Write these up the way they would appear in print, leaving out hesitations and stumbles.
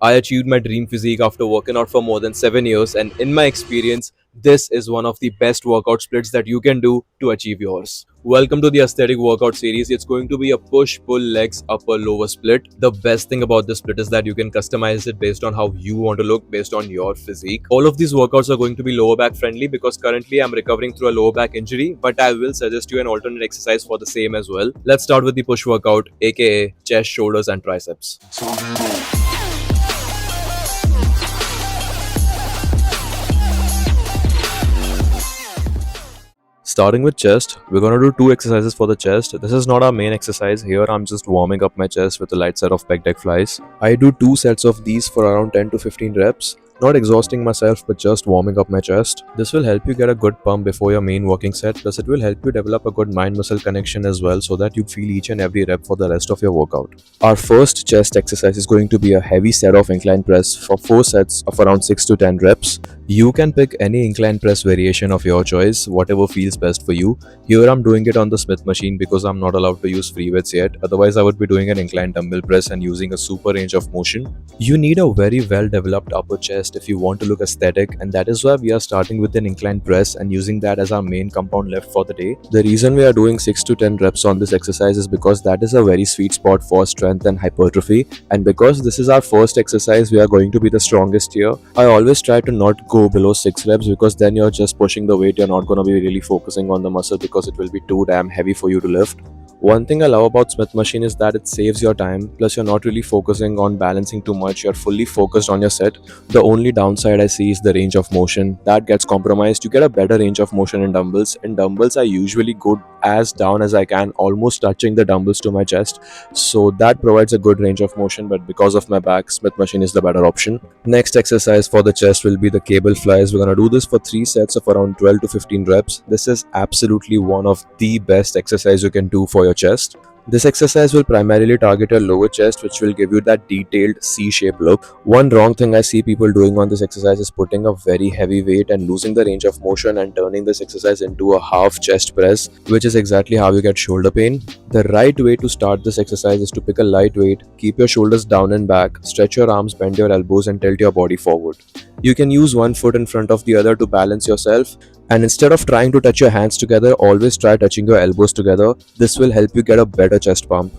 I achieved my dream physique after working out for more than 7 years, and in my experience, this is one of the best workout splits that you can do to achieve yours. Welcome to the aesthetic workout series. It's going to be a push pull legs upper lower split. The best thing about this split is that you can customize it based on how you want to look, based on your physique. All of these workouts are going to be lower back friendly because currently I'm recovering through a lower back injury, but I will suggest you an alternate exercise for the same as well. Let's start with the push workout, aka chest, shoulders, and triceps. Starting with chest, we're gonna do two exercises for the chest. This is not our main exercise. Here I'm just warming up my chest with a light set of pec deck flies. I do two sets of these for around 10 to 15 reps. Not exhausting myself, but just warming up my chest. This will help you get a good pump before your main working set, plus it will help you develop a good mind-muscle connection as well so that you feel each and every rep for the rest of your workout. Our first chest exercise is going to be a heavy set of incline press for 4 sets of around 6 to 10 reps. You can pick any incline press variation of your choice, whatever feels best for you. Here I'm doing it on the Smith machine because I'm not allowed to use free weights yet. Otherwise I would be doing an incline dumbbell press and using a super range of motion. You need a very well developed upper chest if you want to look aesthetic, and that is why we are starting with an incline press and using that as our main compound lift for the day. The reason we are doing 6 to 10 reps on this exercise is because that is a very sweet spot for strength and hypertrophy, and because this is our first exercise we are going to be the strongest here. I always try to not go below 6 reps because then you're just pushing the weight, you're not going to be really focusing on the muscle because it will be too damn heavy for you to lift. One thing I love about Smith machine is that it saves your time, plus you're not really focusing on balancing too much, you're fully focused on your set. The only downside I see is the range of motion. That gets compromised. You get a better range of motion in dumbbells. In dumbbells I usually go as down as I can, almost touching the dumbbells to my chest. So that provides a good range of motion, but because of my back, Smith machine is the better option. Next exercise for the chest will be the cable flies. We're gonna do this for 3 sets of around 12 to 15 reps. This is absolutely one of the best exercise you can do for your chest. This exercise will primarily target your lower chest, which will give you that detailed C-shaped look. One wrong thing I see people doing on this exercise is putting a very heavy weight and losing the range of motion and turning this exercise into a half chest press, which is exactly how you get shoulder pain. The right way to start this exercise is to pick a light weight, keep your shoulders down and back, stretch your arms, bend your elbows, and tilt your body forward. You can use one foot in front of the other to balance yourself, and instead of trying to touch your hands together, always try touching your elbows together. This will help you get a better chest pump.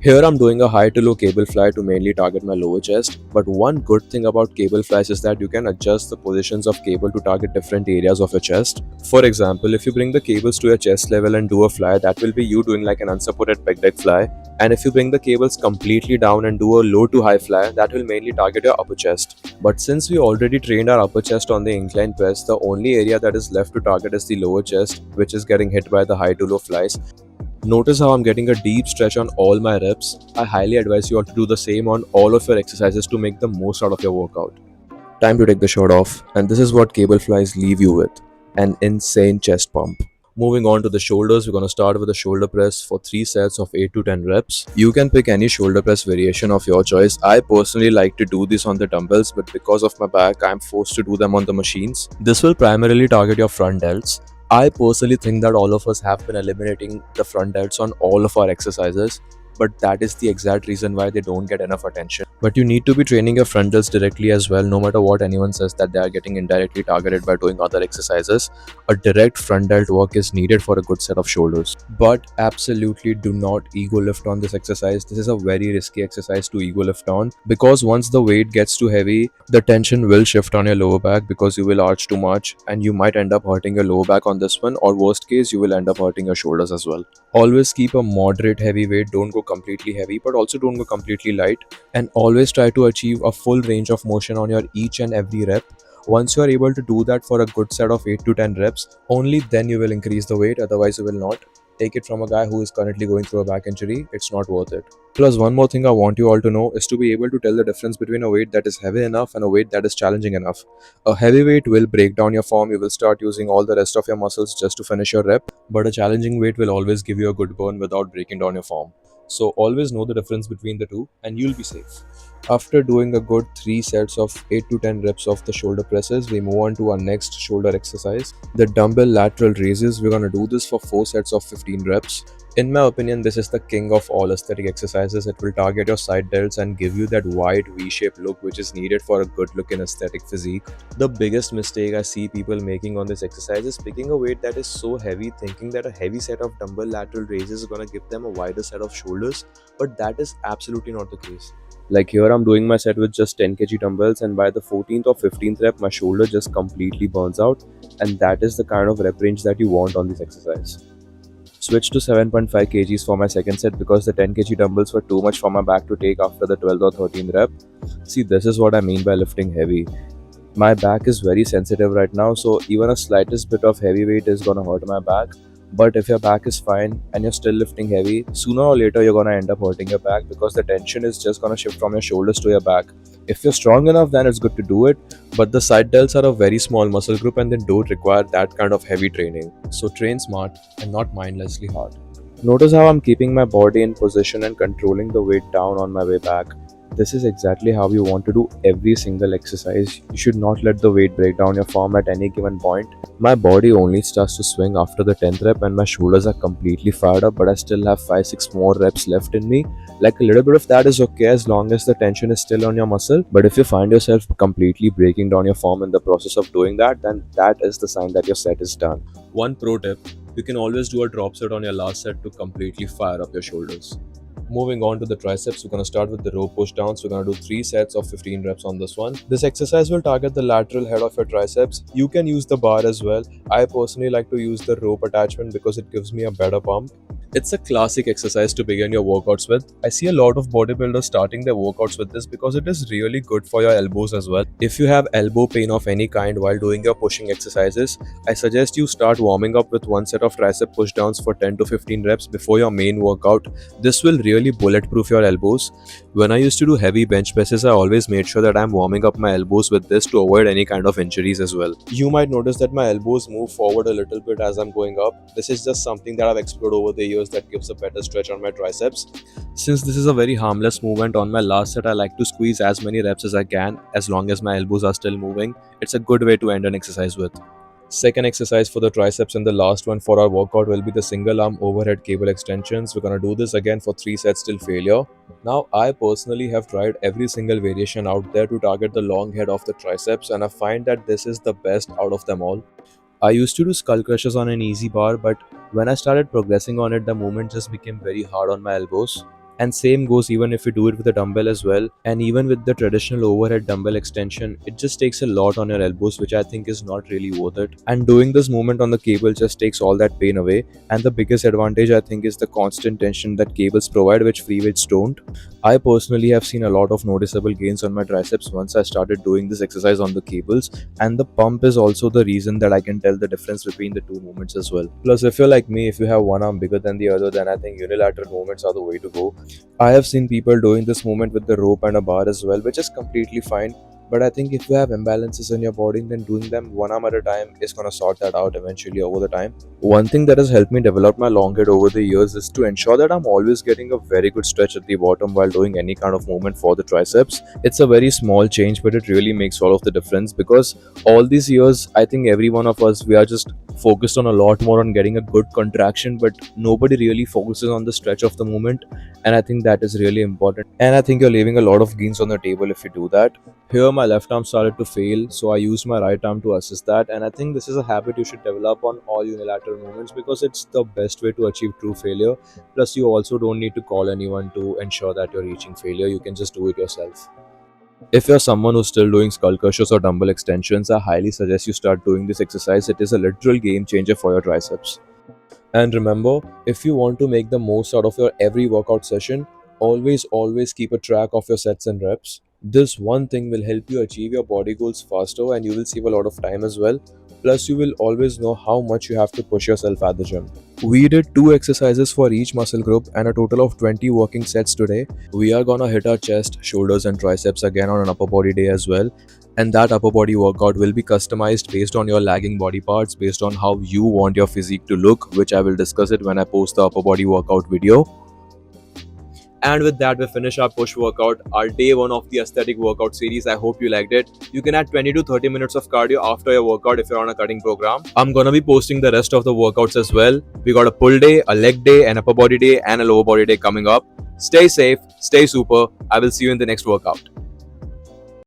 Here I'm doing a high to low cable fly to mainly target my lower chest, but one good thing about cable flies is that you can adjust the positions of cable to target different areas of your chest. For example, if you bring the cables to your chest level and do a fly, that will be you doing like an unsupported pec deck fly. And if you bring the cables completely down and do a low to high fly, that will mainly target your upper chest. But since we already trained our upper chest on the incline press, the only area that is left to target is the lower chest, which is getting hit by the high to low flies. Notice how I'm getting a deep stretch on all my reps. I highly advise you all to do the same on all of your exercises to make the most out of your workout. Time to take the shirt off, and this is what cable flies leave you with: an insane chest pump. Moving on to the shoulders, we're going to start with a shoulder press for 3 sets of 8 to 10 reps. You can pick any shoulder press variation of your choice. I personally like to do this on the dumbbells, but because of my back, I'm forced to do them on the machines. This will primarily target your front delts. I personally think that all of us have been eliminating the front delts on all of our exercises, but that is the exact reason why they don't get enough attention. But you need to be training your front delts directly as well, no matter what anyone says that they are getting indirectly targeted by doing other exercises. A direct front delt work is needed for a good set of shoulders. But absolutely do not ego lift on this exercise. This is a very risky exercise to ego lift on, because once the weight gets too heavy, the tension will shift on your lower back because you will arch too much and you might end up hurting your lower back on this one, or worst case you will end up hurting your shoulders as well. Always keep a moderate heavy weight. Don't go completely heavy, but also don't go completely light, and always try to achieve a full range of motion on your each and every rep. Once you are able to do that for a good set of 8 to 10 reps, only then you will increase the weight, otherwise you will not. Take it from a guy who is currently going through a back injury, it's not worth it. Plus, one more thing I want you all to know is to be able to tell the difference between a weight that is heavy enough and a weight that is challenging enough. A heavy weight will break down your form, you will start using all the rest of your muscles just to finish your rep, but a challenging weight will always give you a good burn without breaking down your form. So always know the difference between the two and you'll be safe. After doing a good 3 sets of 8 to 10 reps of the shoulder presses, we move on to our next shoulder exercise, the dumbbell lateral raises. We're going to do this for 4 sets of 15 reps. In my opinion, this is the king of all aesthetic exercises. It will target your side delts and give you that wide V-shaped look which is needed for a good looking aesthetic physique. The biggest mistake I see people making on this exercise is picking a weight that is so heavy, thinking that a heavy set of dumbbell lateral raises is gonna give them a wider set of shoulders, but that is absolutely not the case. Like here, I'm doing my set with just 10 kg dumbbells, and by the 14th or 15th rep, my shoulder just completely burns out, and that is the kind of rep range that you want on this exercise. Switched to 7.5 kgs for my second set because the 10 kg dumbbells were too much for my back to take after the 12th or 13th rep. See, this is what I mean by lifting heavy. My back is very sensitive right now, so even a slightest bit of heavy weight is gonna hurt my back. But if your back is fine and you're still lifting heavy, sooner or later you're gonna end up hurting your back because the tension is just gonna shift from your shoulders to your back. If you're strong enough, then it's good to do it, but the side delts are a very small muscle group and they don't require that kind of heavy training. So train smart and not mindlessly hard. Notice how I'm keeping my body in position and controlling the weight down on my way back. This is exactly how you want to do every single exercise. You should not let the weight break down your form at any given point. My body only starts to swing after the 10th rep and my shoulders are completely fired up, but I still have 5-6 more reps left in me. Like a little bit of that is okay as long as the tension is still on your muscle. But if you find yourself completely breaking down your form in the process of doing that, then that is the sign that your set is done. One pro tip, you can always do a drop set on your last set to completely fire up your shoulders. Moving on to the triceps, we're going to start with the row push downs. We're going to do 3 sets of 15 reps on this one. This exercise will target the lateral head of your triceps. You can use the bar as well. I personally like to use the rope attachment because it gives me a better pump. It's a classic exercise to begin your workouts with. I see a lot of bodybuilders starting their workouts with this because it is really good for your elbows as well. If you have elbow pain of any kind while doing your pushing exercises, I suggest you start warming up with one set of tricep push downs for 10 to 15 reps before your main workout. This will really bulletproof your elbows. When I used to do heavy bench presses, I always made sure that I'm warming up my elbows with this to avoid any kind of injuries as well. You might notice that my elbows move forward a little bit as I'm going up. This is just something that I've explored over the years that gives a better stretch on my triceps. Since this is a very harmless movement, on my last set I like to squeeze as many reps as I can as long as my elbows are still moving. It's a good way to end an exercise with. Second exercise for the triceps and the last one for our workout will be the single arm overhead cable extensions. We're going to do this again for 3 sets till failure. Now, I personally have tried every single variation out there to target the long head of the triceps, and I find that this is the best out of them all. I used to do skull crushes on an easy bar, but when I started progressing on it, the movement just became very hard on my elbows. And same goes even if you do it with a dumbbell as well. And even with the traditional overhead dumbbell extension, it just takes a lot on your elbows, which I think is not really worth it. And doing this movement on the cable just takes all that pain away. And the biggest advantage I think is the constant tension that cables provide, which free weights don't. I personally have seen a lot of noticeable gains on my triceps once I started doing this exercise on the cables, and the pump is also the reason that I can tell the difference between the two movements as well. Plus, if you're like me, if you have one arm bigger than the other, then I think unilateral movements are the way to go. I have seen people doing this movement with the rope and a bar as well, which is completely fine. But I think if you have imbalances in your body, then doing them one arm at a time is gonna sort that out eventually over the time. One thing that has helped me develop my long head over the years is to ensure that I'm always getting a very good stretch at the bottom while doing any kind of movement for the triceps. It's a very small change, but it really makes all of the difference because all these years, I think every one of us, we are just focused on a lot more on getting a good contraction, but nobody really focuses on the stretch of the movement. And I think that is really important. And I think you're leaving a lot of gains on the table if you do that. Here, my left arm started to fail, so I used my right arm to assist that. And I think this is a habit you should develop on all unilateral movements because it's the best way to achieve true failure. Plus, you also don't need to call anyone to ensure that you're reaching failure, you can just do it yourself. If you're someone who's still doing skull crushes or dumbbell extensions, I highly suggest you start doing this exercise. It is a literal game changer for your triceps. And remember, if you want to make the most out of your every workout session, always keep a track of your sets and reps. This one thing will help you achieve your body goals faster and you will save a lot of time as well. Plus, you will always know how much you have to push yourself at the gym. We did 2 exercises for each muscle group and a total of 20 working sets today. We are gonna hit our chest, shoulders, and triceps again on an upper body day as well. And that upper body workout will be customized based on your lagging body parts, based on how you want your physique to look, which I will discuss it when I post the upper body workout video. And with that, we finish our push workout, our day one of the aesthetic workout series. I hope you liked it. You can add 20 to 30 minutes of cardio after your workout if you're on a cutting program. I'm gonna be posting the rest of the workouts as well. We got a pull day, a leg day, an upper body day, and a lower body day coming up. Stay safe, stay super. I will see you in the next workout.